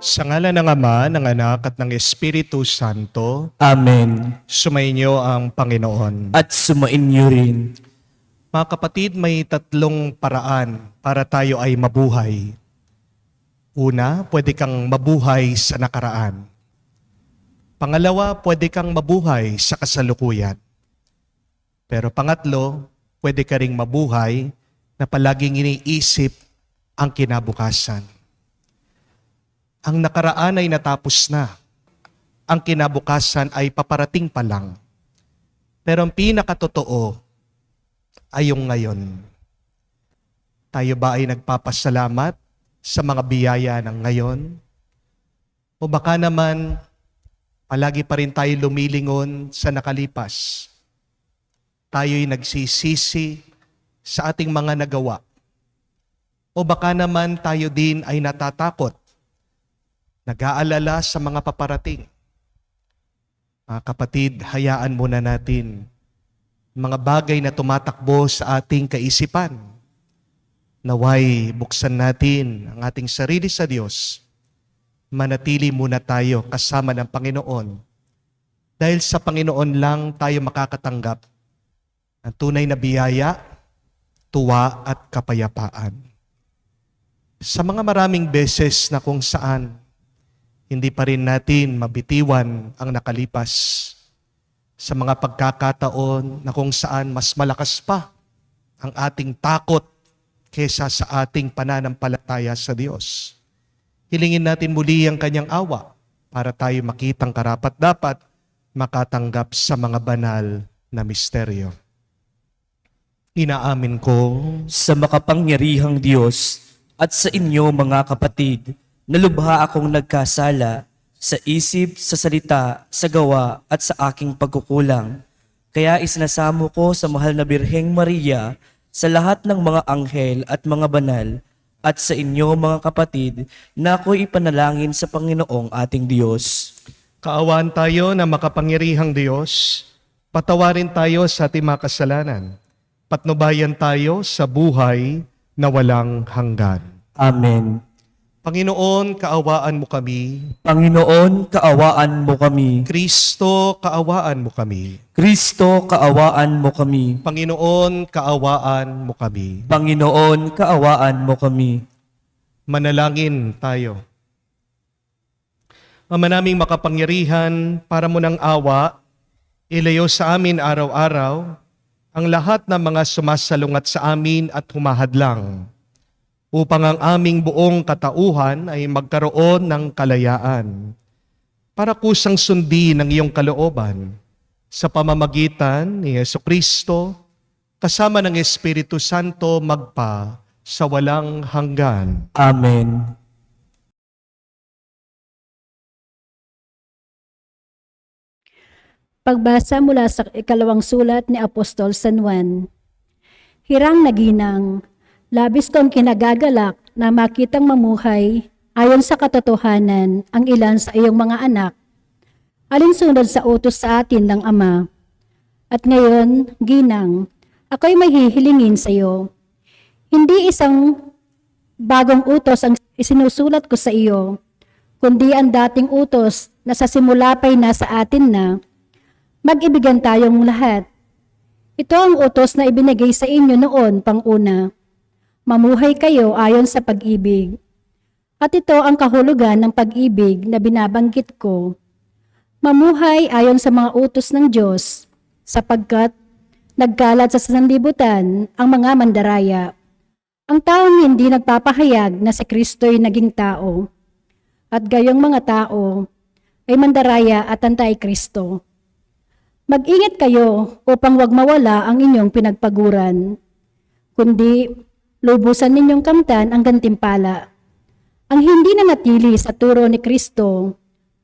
Sa ngalan ng Ama, ng Anak, at ng Espiritu Santo, Amen. sumainyo ang Panginoon. At sumainyo rin. Mga kapatid, may tatlong paraan para tayo ay mabuhay. Una, pwede kang mabuhay sa nakaraan. Pangalawa, pwede kang mabuhay sa kasalukuyan. Pero pangatlo, pwede ka ring mabuhay na palaging iniisip ang kinabukasan. Ang nakaraan ay natapos na. Ang kinabukasan ay paparating pa lang. Pero ang pinakatotoo ay yung ngayon. Tayo ba ay nagpapasalamat sa mga biyaya ng ngayon? O baka naman, palagi pa rin tayo lumilingon sa nakalipas. Tayo'y nagsisisi sa ating mga nagawa. O baka naman tayo din ay natatakot, nag-aalala sa mga paparating. Mga kapatid, hayaan muna natin mga bagay na tumatakbo sa ating kaisipan. Naway buksan natin ang ating sarili sa Diyos. Manatili muna tayo kasama ng Panginoon. Dahil sa Panginoon lang tayo makakatanggap ng tunay na biyaya, tuwa at kapayapaan. Sa mga maraming beses na kung saan hindi pa rin natin mabitiwan ang nakalipas, sa mga pagkakataon na kung saan mas malakas pa ang ating takot kesa sa ating pananampalataya sa Diyos. Hilingin natin muli ang Kanyang awa para tayo makitang karapat-dapat makatanggap sa mga banal na misteryo. Inaamin ko Sa makapangyarihang Diyos at sa inyo mga kapatid, na lubha akong nagkasala sa isip, sa salita, sa gawa at sa aking pagkukulang. Kaya isinasamo ko sa mahal na Birheng Maria, sa lahat ng mga anghel at mga banal, at sa inyo mga kapatid, na ako'y ipanalangin sa Panginoong ating Diyos. kaawaan tayo na makapangyarihang Diyos, patawarin tayo sa ating mga kasalanan, patnubayan tayo sa buhay na walang hanggan. Amen. Panginoon, kaawaan mo kami. Panginoon, kaawaan mo kami. Kristo, kaawaan mo kami. Kristo, kaawaan mo kami. Panginoon, kaawaan mo kami. Panginoon, kaawaan mo kami. Manalangin tayo. Ama naming makapangyarihan, para mo ng awa, ilayo sa amin araw-araw ang lahat ng mga sumasalungat sa amin at humahadlang, upang ang aming buong katauhan ay magkaroon ng kalayaan, para kusang sundin ang iyong kalooban sa pamamagitan ni Jesucristo, kasama ng Espiritu Santo magpa sa walang hanggan. Amen. Pagbasa mula sa ikalawang sulat ni Apostol San Juan. Hirang naginang, labis kong kinagagalak na makitang mamuhay ayon sa katotohanan ang ilan sa iyong mga anak, alinsunod sa utos sa atin ng Ama. At ngayon, ginang, ako'y may hihilingin sa iyo. Hindi isang bagong utos ang isinusulat ko sa iyo, kundi ang dating utos na sa simula pa'y nasa atin na, mag-ibigan tayong lahat. Ito ang utos na ibinigay sa inyo noon pang-una. Mamuhay kayo ayon sa pag-ibig. At ito ang kahulugan ng pag-ibig na binabanggit ko. Mamuhay ayon sa mga utos ng Diyos, sapagkat nagkalat sa sanlibutan ang mga mandaraya. Ang taong hindi nagpapahayag na si Kristo'y naging tao. At gayong mga tao ay mandaraya at anti-Kristo. Mag-ingat kayo upang wag mawala ang inyong pinagpaguran, kundi lubusan ninyong kamtan ang gantimpala. Ang hindi nanatili sa turo ni Kristo,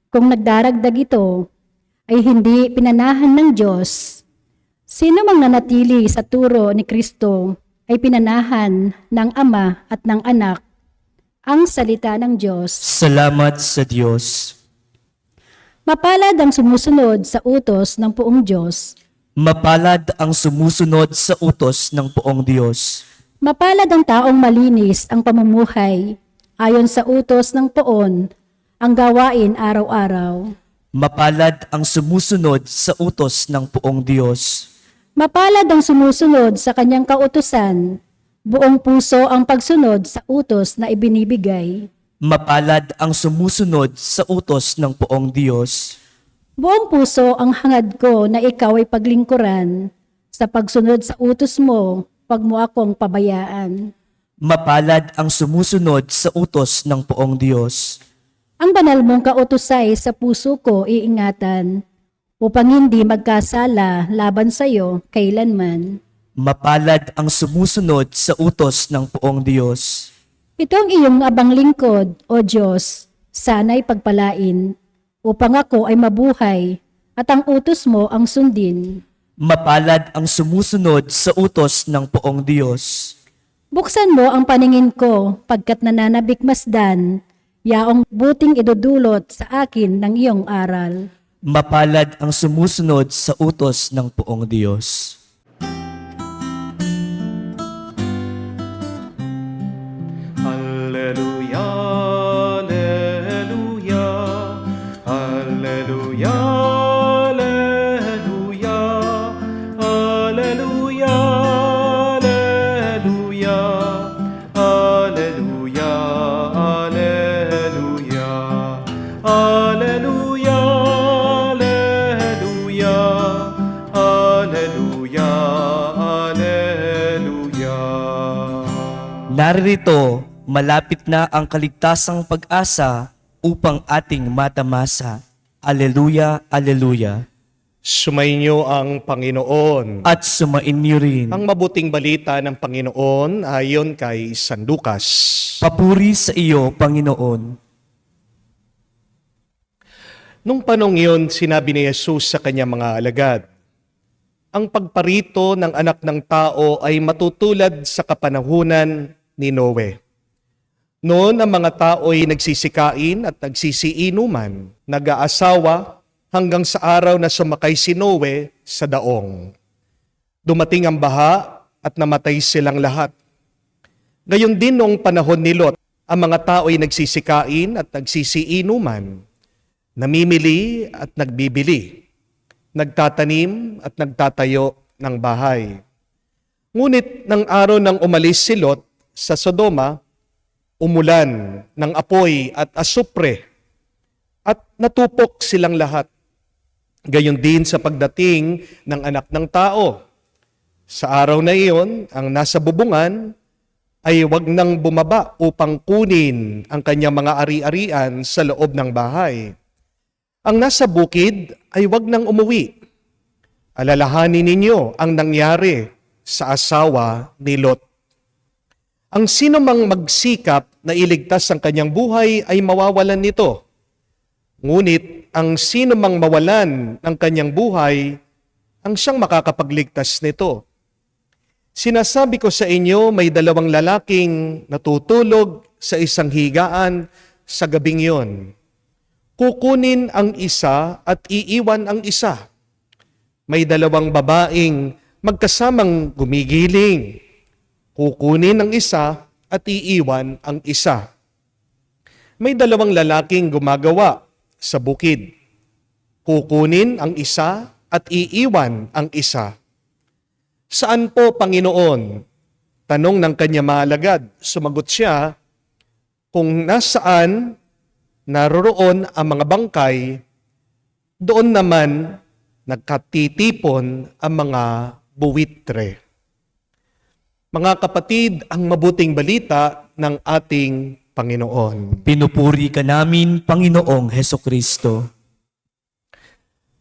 kung nagdaragdag ito, ay hindi pinanahan ng Diyos. Sino mang nanatili sa turo ni Kristo ay pinanahan ng Ama at ng Anak. Ang salita ng Diyos. Salamat sa Diyos. Mapalad ang sumusunod sa utos ng poong Diyos. Mapalad ang sumusunod sa utos ng poong Diyos. Mapalad ang taong malinis ang pamumuhay ayon sa utos ng poon ang gawain araw-araw. Mapalad ang sumusunod sa utos ng poong Diyos. Mapalad ang sumusunod sa kanyang kautusan, buong puso ang pagsunod sa utos na ibinibigay. Mapalad ang sumusunod sa utos ng poong Diyos. Buong puso ang hangad ko na ikaw ay paglingkuran sa pagsunod sa utos mo, pag mo akong pabayaan. Mapalad ang sumusunod sa utos ng poong Diyos. Ang banal mong kautusay sa puso ko iingatan, upang hindi magkasala laban sa iyo kailanman. Mapalad ang sumusunod sa utos ng poong Diyos. Ito ang iyong abang lingkod, O Diyos, sana'y pagpalain, upang ako ay mabuhay, at ang utos mo ang sundin. Mapalad ang sumusunod sa utos ng poong Diyos. Buksan mo ang paningin ko, pagkat nananabik masdan, yaong buting idudulot sa akin ng iyong aral. Mapalad ang sumusunod sa utos ng poong Diyos. Alleluia, alleluia, alleluia, alleluia, alleluia, alleluia, alleluia, alleluia, alleluia, alleluia, alleluia, alleluia. Naririto, malapit na ang kaligtasang pag-asa upang ating matamasa. Alleluia, alleluia. Sumainyo ang Panginoon. At sumainyo rin. Ang mabuting balita ng Panginoon ayon kay San Lucas. Papuri sa iyo, Panginoon. Nung panong iyon, sinabi ni Jesus sa kanyang mga alagad, ang pagparito ng anak ng tao ay matutulad sa kapanahunan ni Noe. Noon ang mga tao ay nagsisikain at nagsisiinuman, nag-aasawa hanggang sa araw na sumakay si Noe sa daong. Dumating ang baha at namatay silang lahat. Gayon din noong panahon ni Lot, ang mga tao ay nagsisikain at nagsisiinuman, namimili at nagbibili, nagtatanim at nagtatayo ng bahay. Ngunit ng araw nang umalis si Lot sa Sodoma, umulan ng apoy at asupre at natupok silang lahat. Gayon din sa pagdating ng anak ng tao. Sa araw na iyon, ang nasa bubungan ay wag nang bumaba upang kunin ang kanyang mga ari-arian sa loob ng bahay. Ang nasa bukid ay wag nang umuwi. Alalahanin ninyo ang nangyari sa asawa ni Lot. Ang sino mang magsikap na iligtas ang kanyang buhay ay mawawalan nito. Ngunit ang sino mang mawalan ng kanyang buhay, ang siyang makakapagligtas nito. Sinasabi ko sa inyo, may dalawang lalaking natutulog sa isang higaan sa gabing iyon. Kukunin ang isa at iiwan ang isa. May dalawang babaeng magkasamang gumigiling. Kukunin ang isa at iiwan ang isa. May dalawang lalaking gumagawa sa bukid. Kukunin ang isa at iiwan ang isa. Saan po, Panginoon? Tanong ng kanya mga alagad. Sumagot siya, kung nasaan naroroon ang mga bangkay, doon naman nagkatitipon ang mga buwitre. Mga kapatid, ang mabuting balita ng ating Panginoon. Pinupuri ka namin, Panginoong Hesukristo.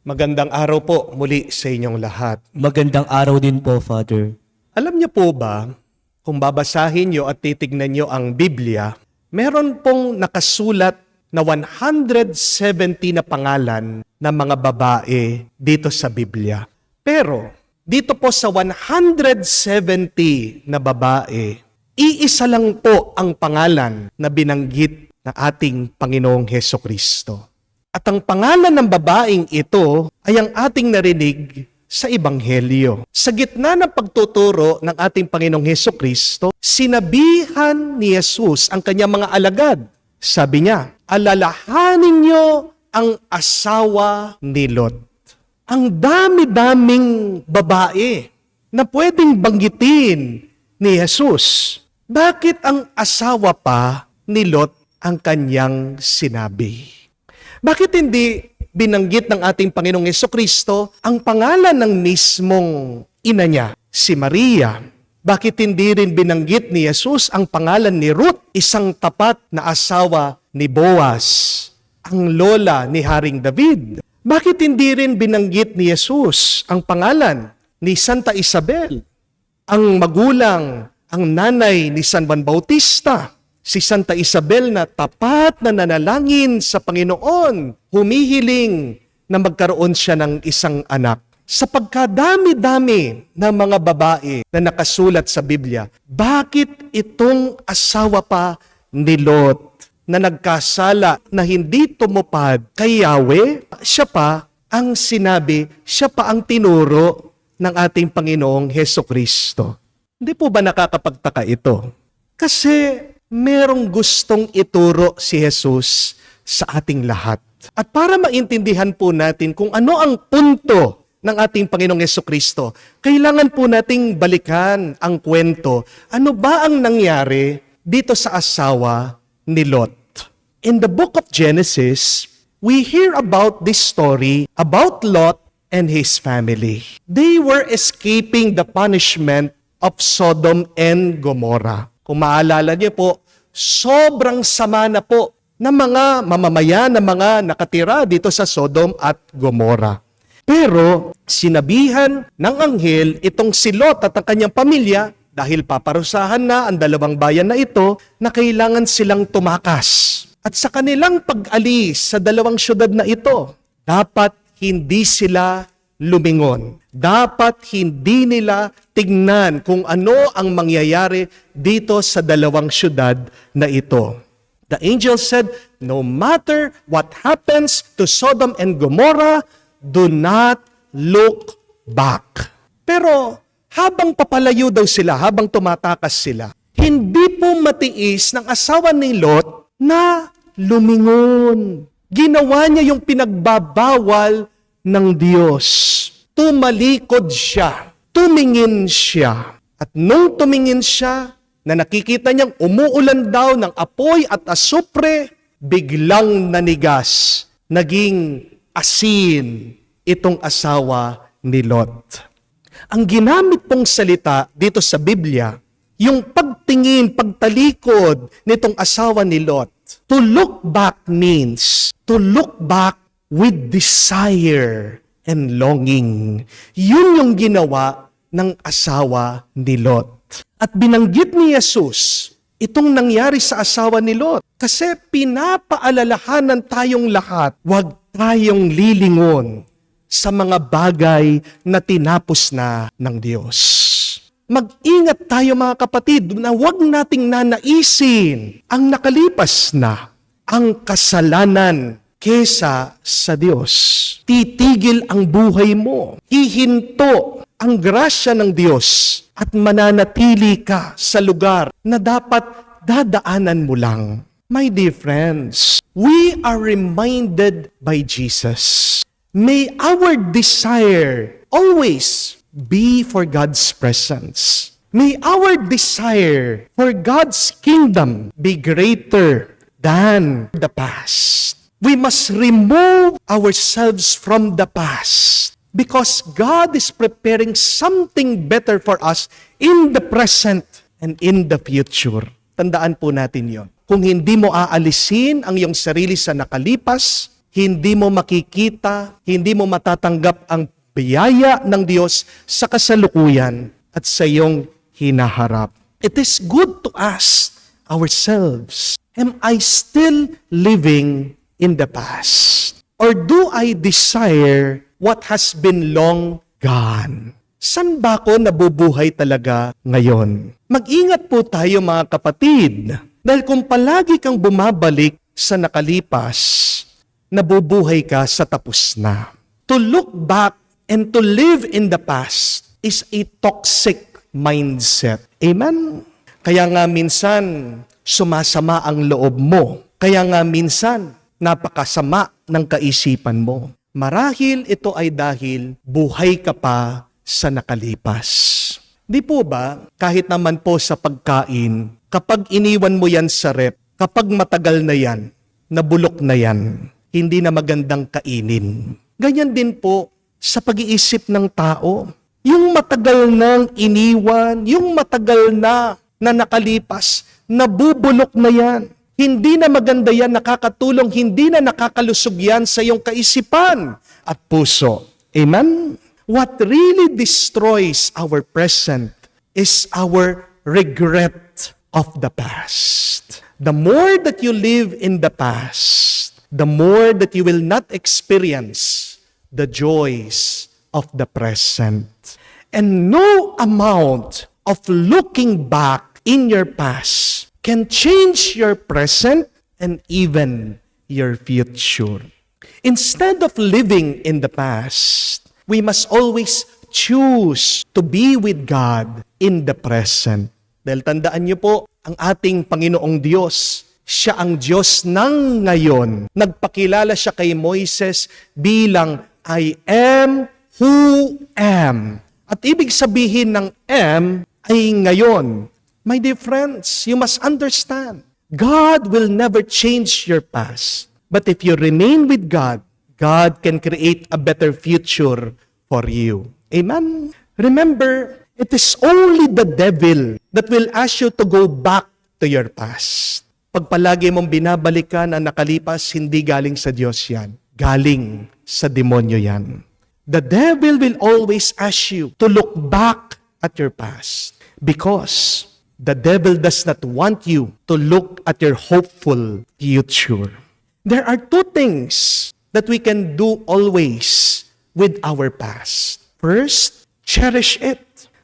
Magandang araw po muli sa inyong lahat. Magandang araw din po, Father. Alam niyo po ba, kung babasahin niyo at titignan niyo ang Biblia, meron pong nakasulat na 170 na pangalan ng mga babae dito sa Biblia. Pero dito po sa 170 na babae, iisa lang po ang pangalan na binanggit ng ating Panginoong Hesukristo. At ang pangalan ng babaeng ito ay ang ating narinig sa Ebanghelyo. Sa gitna ng pagtuturo ng ating Panginoong Hesukristo, sinabihan ni Jesus ang kanyang mga alagad. Sabi niya, alalahanin niyo ang asawa ni Lot. Ang dami-daming babae na pwedeng banggitin ni Jesus. Bakit ang asawa pa ni Lot ang kanyang sinabi? Bakit hindi binanggit ng ating Panginoong Hesukristo ang pangalan ng mismong ina niya, si Maria? Bakit hindi rin binanggit ni Jesus ang pangalan ni Ruth, isang tapat na asawa ni Boaz, ang lola ni Haring David? Bakit hindi rin binanggit ni Jesus ang pangalan ni Santa Isabel, ang magulang, ang nanay ni San Juan Bautista? Si Santa Isabel na tapat na nanalangin sa Panginoon, humihiling na magkaroon siya ng isang anak. Sa pagkadami-dami ng mga babae na nakasulat sa Biblia, bakit itong asawa pa ni Lot na nagkasala na hindi tumupad kay Yahweh, siya pa ang sinabi, siya pa ang tinuro ng ating Panginoong Hesukristo? Hindi po ba nakakapagtaka ito? Kasi merong gustong ituro si Jesus sa ating lahat. At para maintindihan po natin kung ano ang punto ng ating Panginoong Hesukristo, kailangan po nating balikan ang kwento. Ano ba ang nangyari dito sa asawa ni Lot? In the book of Genesis, we hear about this story about Lot and his family. They were escaping the punishment of Sodom and Gomorrah. Kung maalala niyo po, sobrang sama na po ng mga mamamayan, ng mga nakatira dito sa Sodom at Gomorrah. Pero sinabihan ng anghel itong si Lot at ang kanyang pamilya, dahil paparusahan na ang dalawang bayan na ito, na kailangan silang tumakas. At sa kanilang pag-alis sa dalawang syudad na ito, dapat hindi sila lumingon. Dapat hindi nila tignan kung ano ang mangyayari dito sa dalawang syudad na ito. The angel said, no matter what happens to Sodom and Gomorrah, do not look back. Pero habang papalayo daw sila, habang tumatakas sila, hindi po matiis ng asawa ni Lot na lumingon. Ginawa niya yung pinagbabawal ng Diyos. Tumalikod siya. Tumingin siya. At nung tumingin siya, na nakikita niyang umuulan daw ng apoy at asupre, biglang nanigas. Naging asin itong asawa ni Lot. Ang ginamit pong salita dito sa Biblia, yung pagtingin, pagtalikod nitong asawa ni Lot. To look back means to look back with desire and longing. Yun yung ginawa ng asawa ni Lot. At binanggit ni Jesus itong nangyari sa asawa ni Lot. Kasi pinapaalalahanan tayong lahat, huwag tayong lilingon sa mga bagay na tinapos na ng Diyos. Mag-ingat tayo mga kapatid na huwag nating nanaisin ang nakalipas na, ang kasalanan kesa sa Diyos. Titigil ang buhay mo. Hihinto ang grasya ng Diyos at mananatili ka sa lugar na dapat dadaanan mo lang. My dear friends, we are reminded by Jesus. May our desire always be for God's presence. May our desire for God's kingdom be greater than the past. We must remove ourselves from the past because God is preparing something better for us in the present and in the future. Tandaan po natin yon. Kung hindi mo aalisin ang iyong sarili sa nakalipas, hindi mo makikita, hindi mo matatanggap ang biyaya ng Diyos sa kasalukuyan at sa iyong hinaharap. It is good to ask ourselves, am I still living in the past? Or do I desire what has been long gone? San ba ako nabubuhay talaga ngayon? Mag-ingat po tayo mga kapatid, dahil kung palagi kang bumabalik sa nakalipas, nabubuhay ka sa tapos na. To look back and to live in the past is a toxic mindset. Amen? Kaya nga minsan, sumasama ang loob mo. Kaya nga minsan, napakasama ng kaisipan mo. Marahil ito ay dahil buhay ka pa sa nakalipas. Di po ba, kahit naman po sa pagkain, kapag iniwan mo yan sa rep, kapag matagal na yan, nabulok na yan, hindi na magandang kainin. Ganyan din po sa pag-iisip ng tao. Yung matagal nang iniwan, yung matagal na nakalipas, nabubulok na yan. Hindi na maganda yan, nakakatulong, hindi na nakakalusog yan sa iyong kaisipan at puso. Amen? What really destroys our present is our regret of the past. The more that you live in the past, the more that you will not experience the joys of the present. And no amount of looking back in your past can change your present and even your future. Instead of living in the past, we must always choose to be with God in the present. Dahil tandaan niyo po, ang ating Panginoong Diyos, siya ang Diyos ng ngayon. Nagpakilala siya kay Moises bilang I am who am. At ibig sabihin ng am ay ngayon. My dear friends, you must understand, God will never change your past. But if you remain with God, God can create a better future for you. Amen? Remember, it is only the devil that will ask you to go back to your past. Pag palagi mong binabalikan ang nakalipas, hindi galing sa Diyos yan. Galing sa demonyo yan. The devil will always ask you to look back at your past because the devil does not want you to look at your hopeful future. There are two things that we can do always with our past. First, cherish it.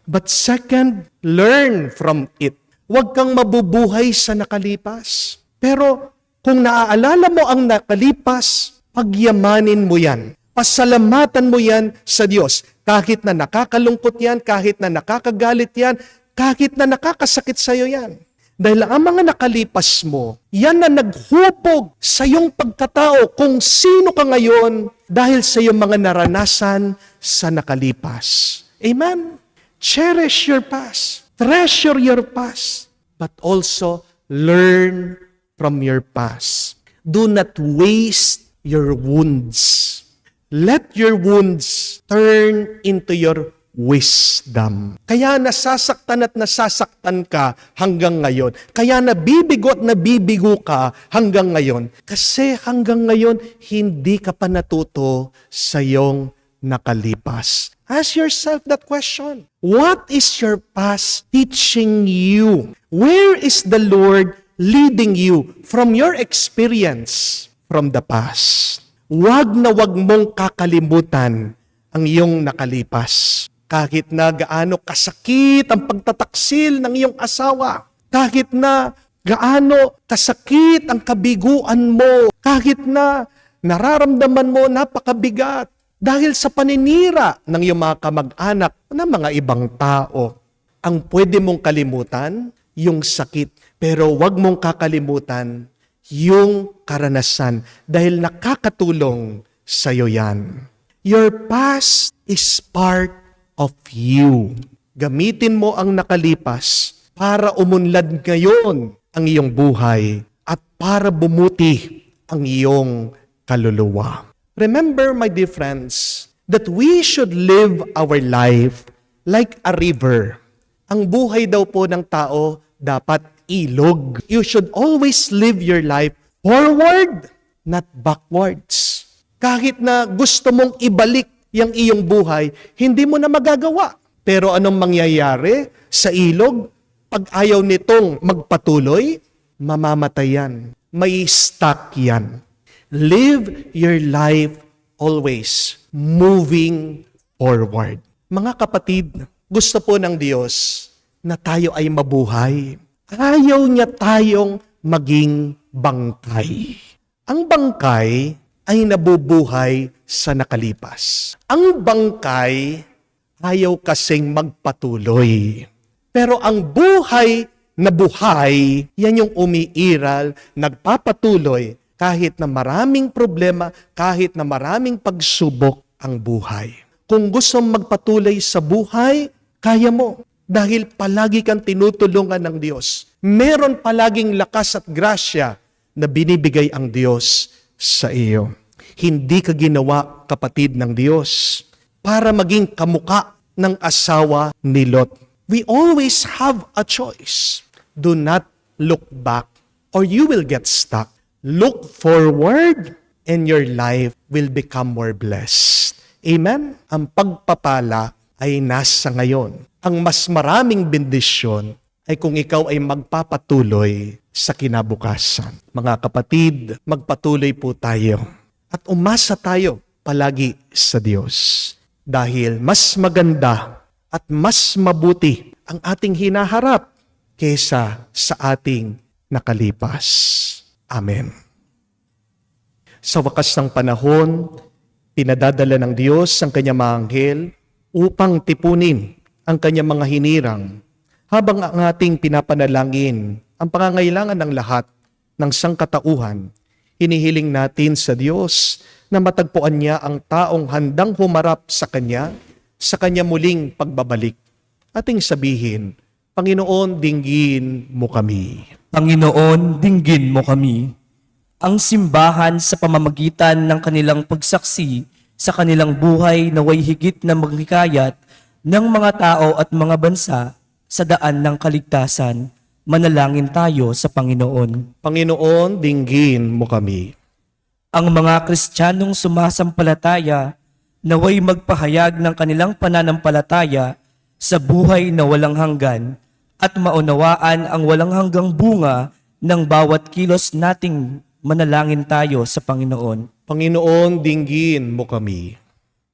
But second, learn from it. Huwag kang mabubuhay sa nakalipas. Pero kung naaalala mo ang nakalipas, pagyamanin mo yan. Pasalamatan mo yan sa Diyos. Kahit na nakakalungkot yan, kahit na nakakagalit yan, kahit na nakakasakit sa iyo yan. Dahil ang mga nakalipas mo, yan na naghupog sa iyong pagkatao kung sino ka ngayon dahil sa iyong mga naranasan sa nakalipas. Amen? Cherish your past. Treasure your past. But also, learn from your past. Do not waste your wounds. Let your wounds turn into your wisdom. Kaya nasasaktan at nasasaktan ka hanggang ngayon. Kaya nabibigo at nabibigo ka hanggang ngayon. Kasi hanggang ngayon, hindi ka pa natuto sa iyong nakalipas. Ask yourself that question. What is your past teaching you? Where is the Lord leading you from your experience from the past? Wag na wag mong kakalimutan ang iyong nakalipas. Kahit na gaano kasakit ang pagtataksil ng iyong asawa, kahit na gaano kasakit ang kabiguan mo, kahit na nararamdaman mo napakabigat dahil sa paninira ng iyong mga kamag-anak na mga ibang tao, ang pwede mong kalimutan, yung sakit. Pero wag mong kakalimutan yung karanasan dahil nakakatulong sa iyo yan. Your past is part of you. Gamitin mo ang nakalipas para umunlad ngayon ang iyong buhay at para bumuti ang iyong kaluluwa. Remember, my dear friends, that we should live our life like a river. Ang buhay daw po ng tao dapat ilog. You should always live your life forward, not backwards. Kahit na gusto mong ibalik yung iyong buhay, hindi mo na magagawa. Pero anong mangyayari sa ilog? Pag ayaw nitong magpatuloy, mamamatay yan. May stuck yan. Live your life always moving forward. Mga kapatid, gusto po ng Diyos na tayo ay mabuhay. Ayaw niya tayong maging bangkay. Ang bangkay ay nabubuhay sa nakalipas. Ang bangkay ayaw kasing magpatuloy. Pero ang buhay na buhay, yan yung umiiral, nagpapatuloy kahit na maraming problema, kahit na maraming pagsubok ang buhay. Kung gusto mong magpatuloy sa buhay, kaya mo. Dahil palagi kang tinutulungan ng Diyos. Meron palaging lakas at grasya na binibigay ang Diyos sa iyo. Hindi ka ginawa, kapatid ng Diyos, para maging kamuka ng asawa ni Lot. We always have a choice. Do not look back or you will get stuck. Look forward and your life will become more blessed. Amen? Ang pagpapala ay nasa ngayon. Ang mas maraming bendisyon ay kung ikaw ay magpapatuloy sa kinabukasan. Mga kapatid, magpatuloy po tayo at umasa tayo palagi sa Diyos. Dahil mas maganda at mas mabuti ang ating hinaharap kesa sa ating nakalipas. Amen. Sa wakas ng panahon, pinadadala ng Diyos ang kanyang mga anghel upang tipunin ang kanyang mga hinirang habang ang ating pinapanalangin ang pangangailangan ng lahat ng sangkatauhan. Hinihiling natin sa Diyos na matagpuan niya ang taong handang humarap sa Kanya muling pagbabalik. Ating sabihin, Panginoon, dinggin mo kami. Panginoon, dinggin mo kami. Ang simbahan sa pamamagitan ng kanilang pagsaksi sa kanilang buhay naway higit na maghikayat ng mga tao at mga bansa sa daan ng kaligtasan. Manalangin tayo sa Panginoon. Panginoon, dinggin mo kami. Ang mga Kristiyanong sumasampalataya naway magpahayag ng kanilang pananampalataya sa buhay na walang hanggan at maunawaan ang walang hanggang bunga ng bawat kilos nating manalangin tayo sa Panginoon. Panginoon, dinggin mo kami.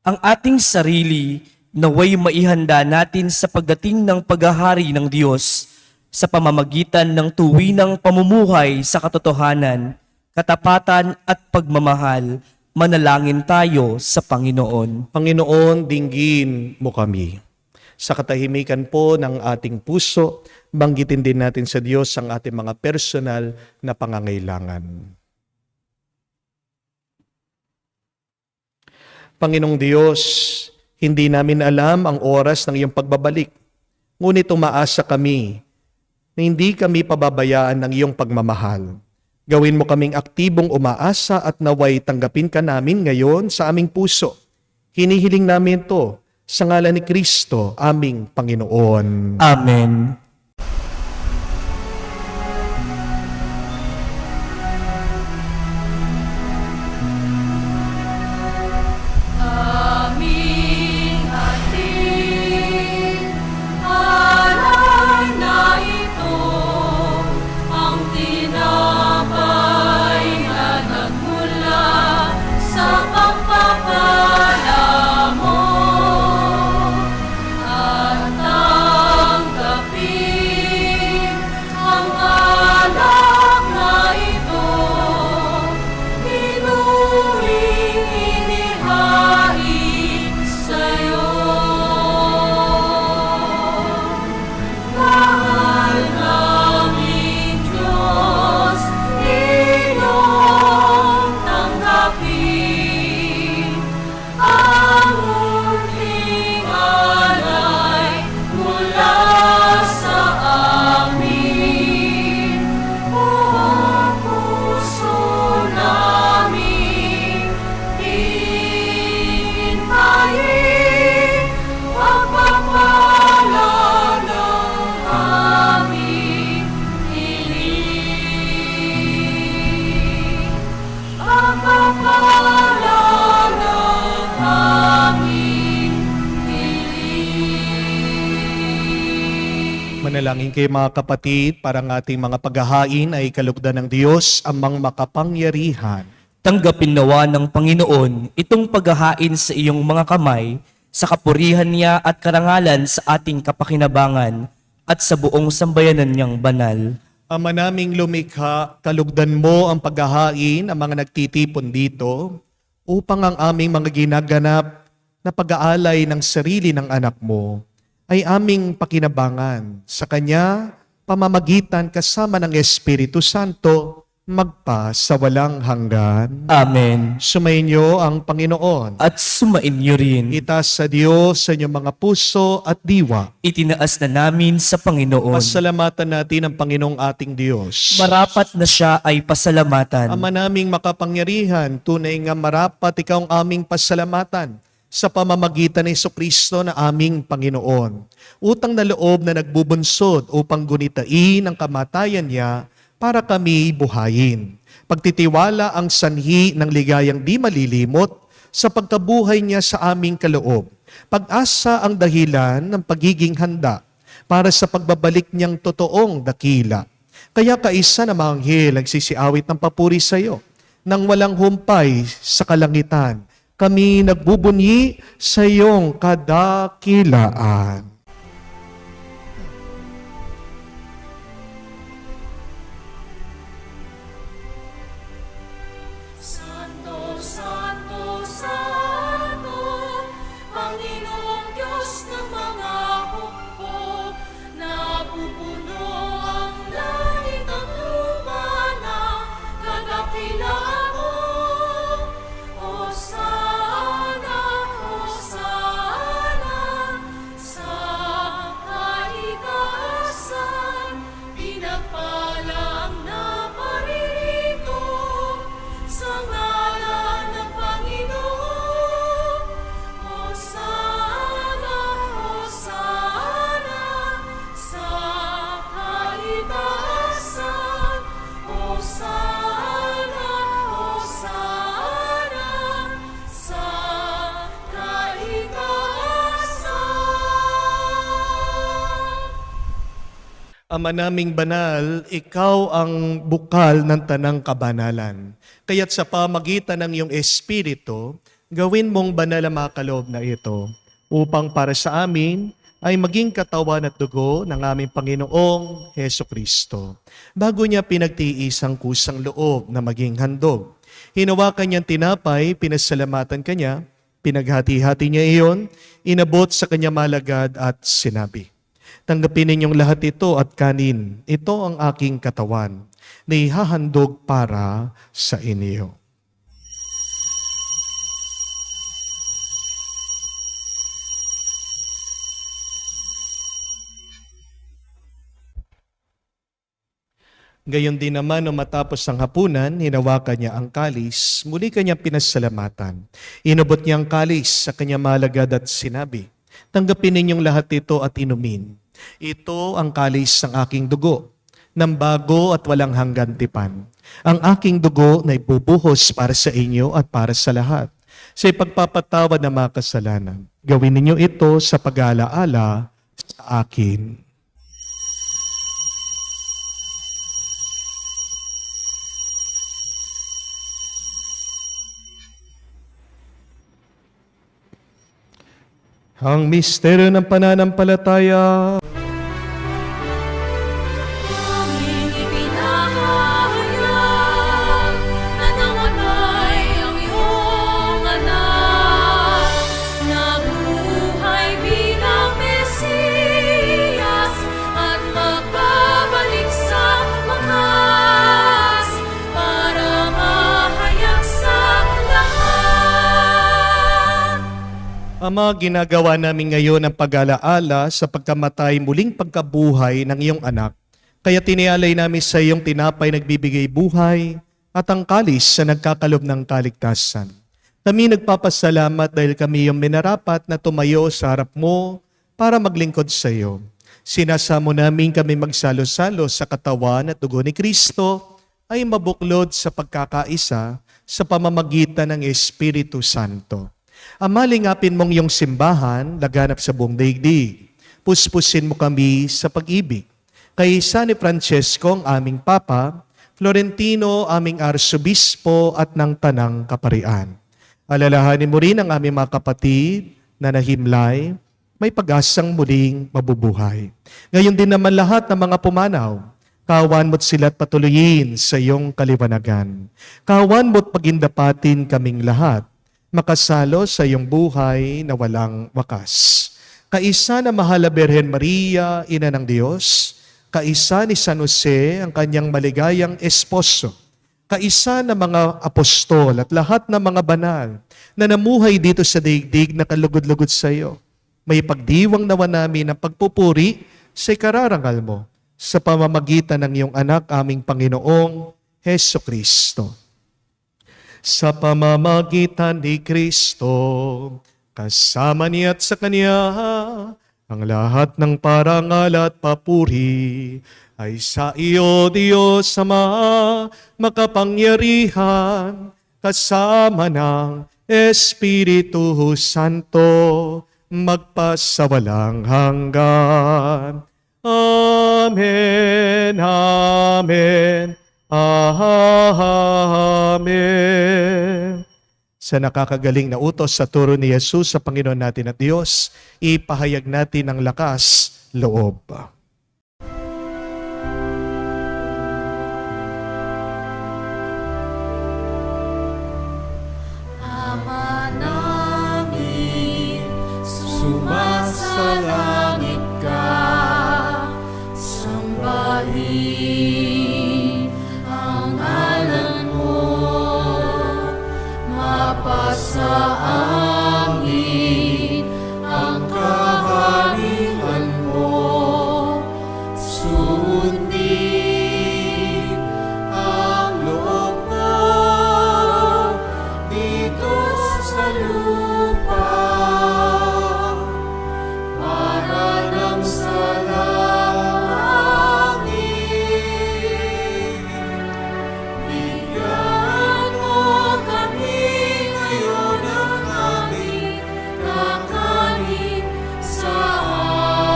Ang ating sarili naway maihanda natin sa pagdating ng paghahari ng Diyos sa pamamagitan ng tuwinang pamumuhay sa katotohanan, katapatan at pagmamahal. Manalangin tayo sa Panginoon. Panginoon, dinggin mo kami. Sa katahimikan po ng ating puso, banggitin din natin sa Diyos ang ating mga personal na pangangailangan. Panginoong Diyos, hindi namin alam ang oras ng iyong pagbabalik. Ngunit umaasa kami na hindi kami pababayaan ng iyong pagmamahal. Gawin mo kaming aktibong umaasa at naway tanggapin ka namin ngayon sa aming puso. Hinihiling namin ito sa ngalan ni Kristo, aming Panginoon. Amen. Manalangin kayo mga kapatid, para ang ating mga paghahain ay kalugdan ng Diyos, amang makapangyarihan. Tanggapin nawa ng Panginoon itong paghahain sa iyong mga kamay sa kapurihan niya at karangalan sa ating kapakinabangan at sa buong sambayanan niyang banal. Ama naming lumikha, kalugdan mo ang paghahain, ang mga nagtitipon dito, upang ang aming mga ginaganap na pag-aalay ng sarili ng anak mo ay aming pakinabangan. Sa Kanya, pamamagitan kasama ng Espiritu Santo, magpa sa walang hanggan. Amen. Sumainyo ang Panginoon. At sumainyo rin. Itaas sa Diyos sa inyong mga puso at diwa. Itinaas na namin sa Panginoon. Pasalamatan natin ang Panginoong ating Diyos. Marapat na siya ay pasalamatan. Ama naming makapangyarihan, tunay nga marapat ikaw ang aming pasalamatan sa pamamagitan ng Jesucristo na aming Panginoon. Utang na loob na nagbubunsod upang gunitain ang kamatayan niya para kami buhayin. Pagtitiwala ang sanhi ng ligayang di malilimot sa pagkabuhay niya sa aming kaloob. Pag-asa ang dahilan ng pagiging handa para sa pagbabalik niyang totoong dakila. Kaya kaisa na mga anghel ang sisiawit ng papuri sa iyo. Nang walang humpay sa kalangitan, kami nagbubunyi sa iyong kadakilaan. Santo, Santo, Santo, Panginoong Diyos ng mga hukbo, napupuno ang langit at lupa ng kadakilaan mo. Hosana, Hosana, sa kaitaasan, pinagpala ang naparirito. Sa ngalan ng Panginoon, Hosana, Hosana, sa kaitaasan, Hosana, Hosana, sa kaitaasan. Ama naming banal, ikaw ang bukal ng tanang kabanalan. Kaya't sa pamagitan ng iyong Espiritu, gawin mong banal ang mga kaloob na ito upang para sa amin ay maging katawan at dugo ng aming Panginoong Heso Kristo. Bago niya pinagtiis ang kusang loob na maging handog, hinawakan niyang tinapay, pinasalamatan kanya, pinaghati-hati niya iyon, inabot sa kanya malagad at sinabi, "Tanggapin ninyong lahat ito at kanin. Ito ang aking katawan na ihahandog para sa inyo." Gayon din naman, nung matapos ang hapunan, hinawakan niya ang kalis, muli kanyang pinasalamatan. Inubot niya ang kalis sa kanyang malagad at sinabi, "Tanggapin ninyong lahat ito at inumin. Ito ang kalis ng aking dugo, ng bago at walang hanggan tipan. Ang aking dugo na ibubuhos para sa inyo at para sa lahat, sa ipagpapatawad ng mga kasalanan. Gawin ninyo ito sa pag-aalaala sa akin." Ang misteryo ng pananampalataya. Aming ipinahayag na namatay ang iyong anak, nabuhay bilang Mesiyas at magbabalik sa wakas para mahayag sa lahat. Ama, ginagawa namin ngayon ang pag-alaala sa pagkamatay muling pagkabuhay ng iyong anak. Kaya tinialay namin sa iyong tinapay nagbibigay buhay at ang kalis sa nagkakalob ng kaligtasan. Kami nagpapasalamat dahil kami yung minarapat na tumayo sa harap mo para maglingkod sa iyo. Sinasamo namin kami magsalo-salo sa katawan at dugo ni Kristo ay mabuklod sa pagkakaisa sa pamamagitan ng Espiritu Santo. Ama, lingapin mong iyong simbahan, laganap sa buong daigdig. Puspusin mo kami sa pag-ibig. Kay San Francesco, ang aming Papa, Florentino, aming Arsobispo at ng Tanang Kaparian. Alalahanin mo rin ang aming mga kapatid na nahimlay, may pag-asang muling mabubuhay. Ngayon din naman lahat ng mga pumanaw, kawan mo't sila't patuloyin sa iyong kaliwanagan. Kawan mo't pagindapatin kaming lahat, makasalo sa iyong buhay na walang wakas. Kaisa na mahal na Birhen Maria, Ina ng Diyos, kaisa ni San Jose, ang kanyang maligayang esposo, kaisa ng mga apostol at lahat ng mga banal na namuhay dito sa daigdig na kalugod-lugod sa iyo. May pagdiwang nawa namin ang pagpupuri sa ikararangal mo sa pamamagitan ng iyong anak, aming Panginoong Heso Kristo. Sa pamamagitan ni Kristo, kasama niya at sa Kanya, ang lahat ng parangal at papuri ay sa iyo, Diyos Ama, makapangyarihan, kasama ng Espiritu Santo, magpasawalang hanggan. Amen, amen, amen. Sa nakakagaling na utos sa turo ni Jesus sa Panginoon natin at Diyos, ipahayag natin ang lakas loob. Ama namin, sumasalangit ka, sambahin ang ngalan mo, mapasa amin ang kaharian mo, sundin ang loob mo dito sa lupa para nang sa langit. Bigyan mo kami ngayon ng aming kakanin sa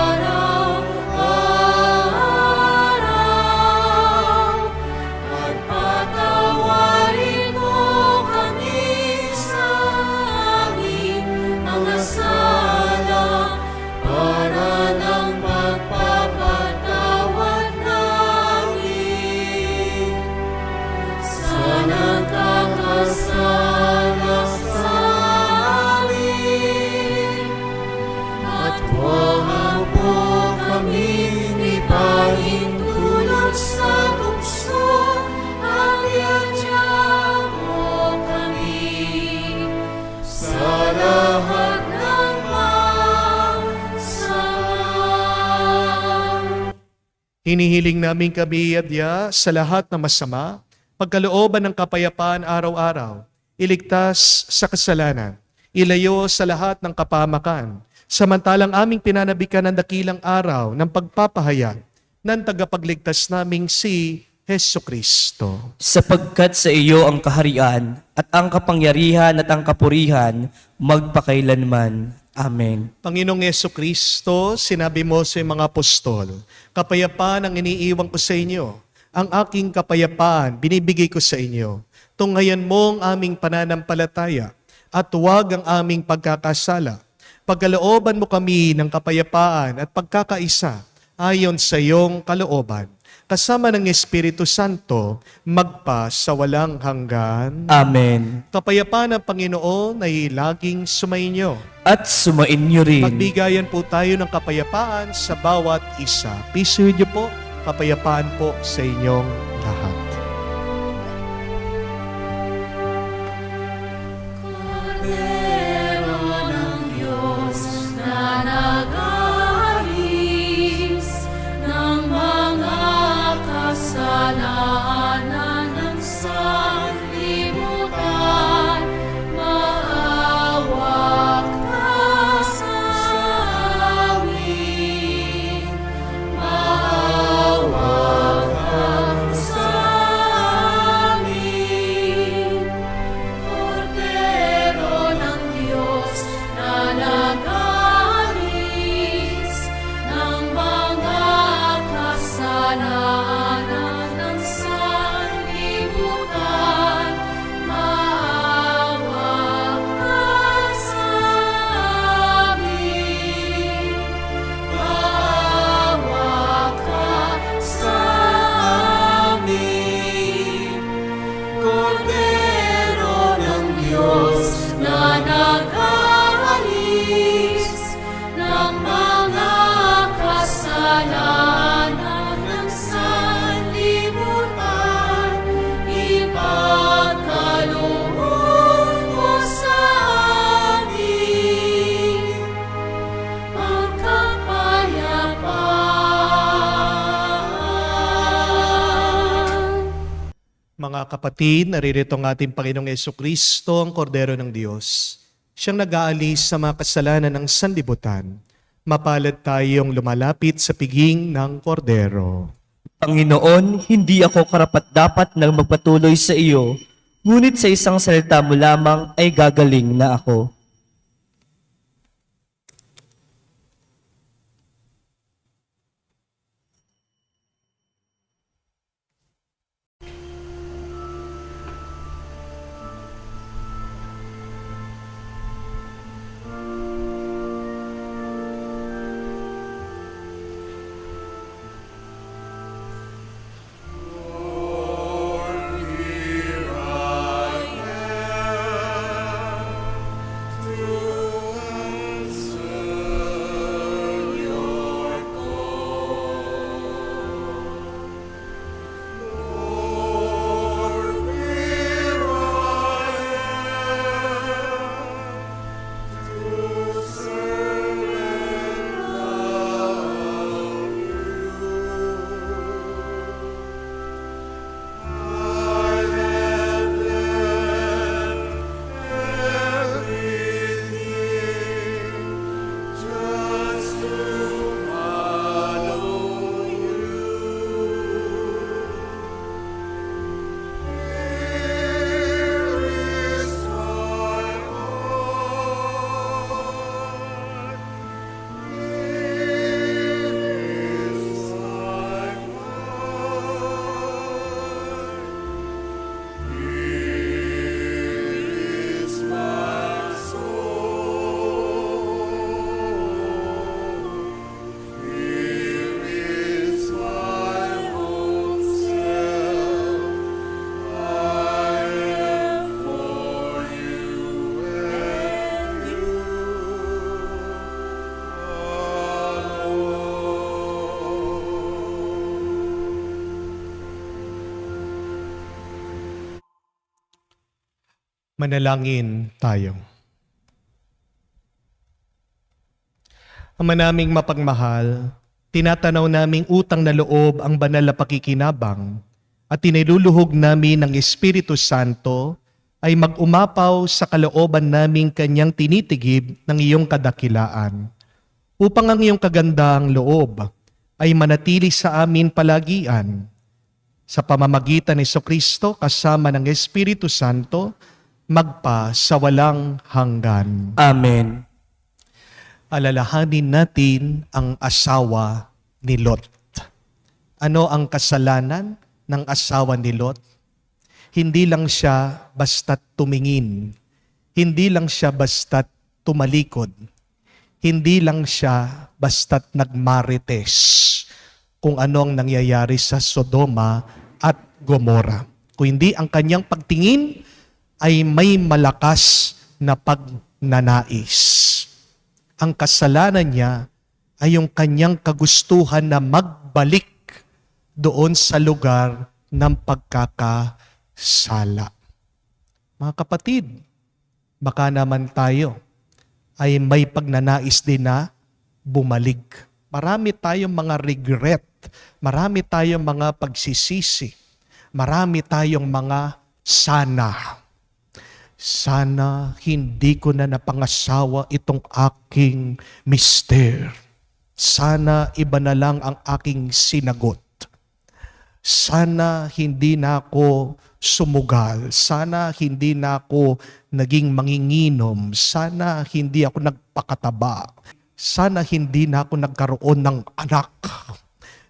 araw-araw, at patawarin mo kami sa aming mga sala para ng pagpapatawad namin sa nagkakasala sa amin. At huwag mo kami ipahintulot sa tukso, at iadya mo kami sa lahat ng masama. Hinihiling namin kami adya sa lahat ng masama, pagkalooban ng kapayapaan araw-araw, iligtas sa kasalanan, ilayo sa lahat ng kapahamakan, samantalang aming pinanabikan ng dakilang araw ng pagpapahayag ng tagapagligtas naming si Heso Kristo. Sapagkat sa iyo ang kaharian at ang kapangyarihan at ang kapurihan magpakailanman. Amen. Panginoong Yeso Kristo, sinabi mo sa mga apostol, kapayapaan ang iniiwan ko sa inyo. Ang aking kapayapaan binibigay ko sa inyo. Tunghayan mo ang aming pananampalataya at huwag ang aming pagkakasala. Pagkalooban mo kami ng kapayapaan at pagkakaisa ayon sa iyong kalooban. Kasama ng Espiritu Santo, magpa sa walang hanggan. Amen. Kapayapaan ng Panginoon ay laging sumainyo. At sumainyo rin. Magbigayan po tayo ng kapayapaan sa bawat isa. Peace with you po. Kapayapaan po sa inyong lahat. Kordero ng Diyos na nag-aalis ng mga kasalanan ng sanlibutan, maawa ka sa amin, maawa ka sa Mga kapatid, naririto ang ating Panginoong Kristo, ang Kordero ng Diyos. Siyang nag-aalis sa mga kasalanan ng sanlibutan. Mapalad tayong lumalapit sa piging ng Kordero. Panginoon, hindi ako karapat-dapat na magpatuloy sa iyo, ngunit sa isang salita mo lamang ay gagaling na ako. Manalangin tayo. Ama naming mapagmahal, tinatanaw naming utang na loob ang banal na pakikinabang at tiniluluhog namin ng Espiritu Santo ay mag-umapaw sa kalooban naming kanyang tinitigib ng iyong kadakilaan. Upang ang iyong kagandang loob ay manatili sa amin palagian. Sa pamamagitan ni Kristo kasama ng Espiritu Santo, magpa sa walang hanggan. Amen. Alalahanin natin ang asawa ni Lot. Ano ang kasalanan ng asawa ni Lot? Hindi lang siya basta't tumingin. Hindi lang siya basta't tumalikod. Hindi lang siya basta't nagmarites kung ano ang nangyayari sa Sodoma at Gomora. Kung hindi ang kanyang pagtingin ay may malakas na pagnanais. Ang kasalanan niya ay yung kanyang kagustuhan na magbalik doon sa lugar ng pagkakasala. Mga kapatid, baka naman tayo ay may pagnanais din na bumalik. Marami tayong mga regret, marami tayong mga pagsisisi, marami tayong mga sana. Sana hindi ko na napangasawa itong aking mister. Sana iba na lang ang aking sinagot. Sana hindi na ako sumugal. Sana hindi na ako naging manginginom. Sana hindi ako nagpakataba. Sana hindi na ako nagkaroon ng anak.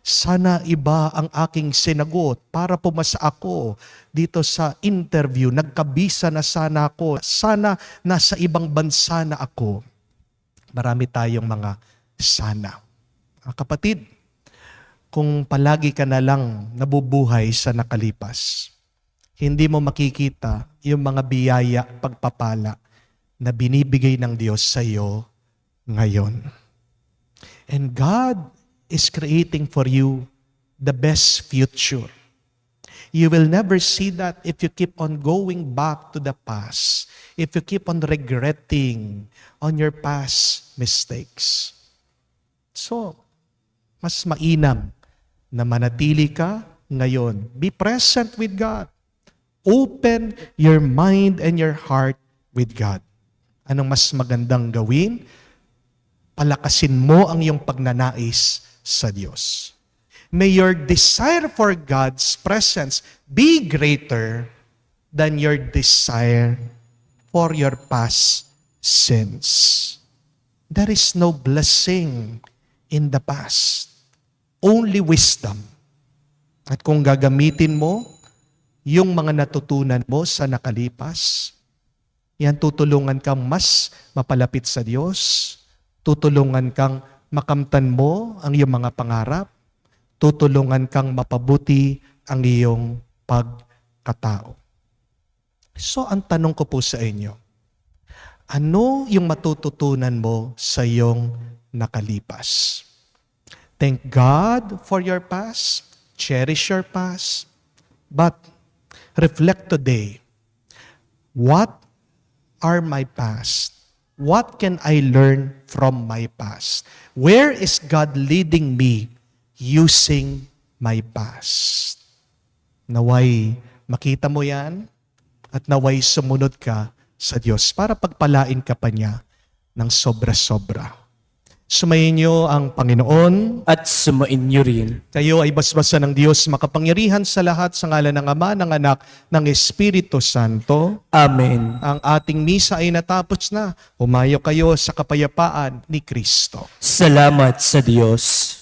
Sana iba ang aking sinagot para pumasa ako dito sa interview. Nagkabisa na sana ako. Sana nasa ibang bansa na ako. Marami tayong mga sana. Kapatid, kung palagi ka na lang nabubuhay sa nakalipas, hindi mo makikita yung mga biyaya, pagpapala na binibigay ng Diyos sa iyo ngayon. And God is creating for you the best future. You will never see that if you keep on going back to the past, if you keep on regretting on your past mistakes. So, mas mainam na manatili ka ngayon. Be present with God. Open your mind and your heart with God. Anong mas magandang gawin? Palakasin mo ang iyong pagnanais sa Diyos. May your desire for God's presence be greater than your desire for your past sins. There is no blessing in the past. Only wisdom. At kung gagamitin mo yung mga natutunan mo sa nakalipas, yan tutulungan kang mas mapalapit sa Diyos, tutulungan kang makamtan mo ang iyong mga pangarap, tutulungan kang mapabuti ang iyong pagkatao. So ang tanong ko po sa inyo, ano yung matututunan mo sa iyong nakalipas? Thank God for your past, cherish your past, but reflect today, what are my past? What can I learn from my past? Where is God leading me using my past? Naway makita mo yan at naway sumunod ka sa Diyos para pagpalain ka pa niya ng sobra-sobra. Sumayin niyo ang Panginoon. At sumain niyo rin. Kayo ay basbasan ng Diyos makapangyarihan sa lahat sa ngalan ng Ama, ng Anak, ng Espiritu Santo. Amen. Ang ating misa ay natapos na. Humayo kayo sa kapayapaan ni Kristo. Salamat sa Diyos.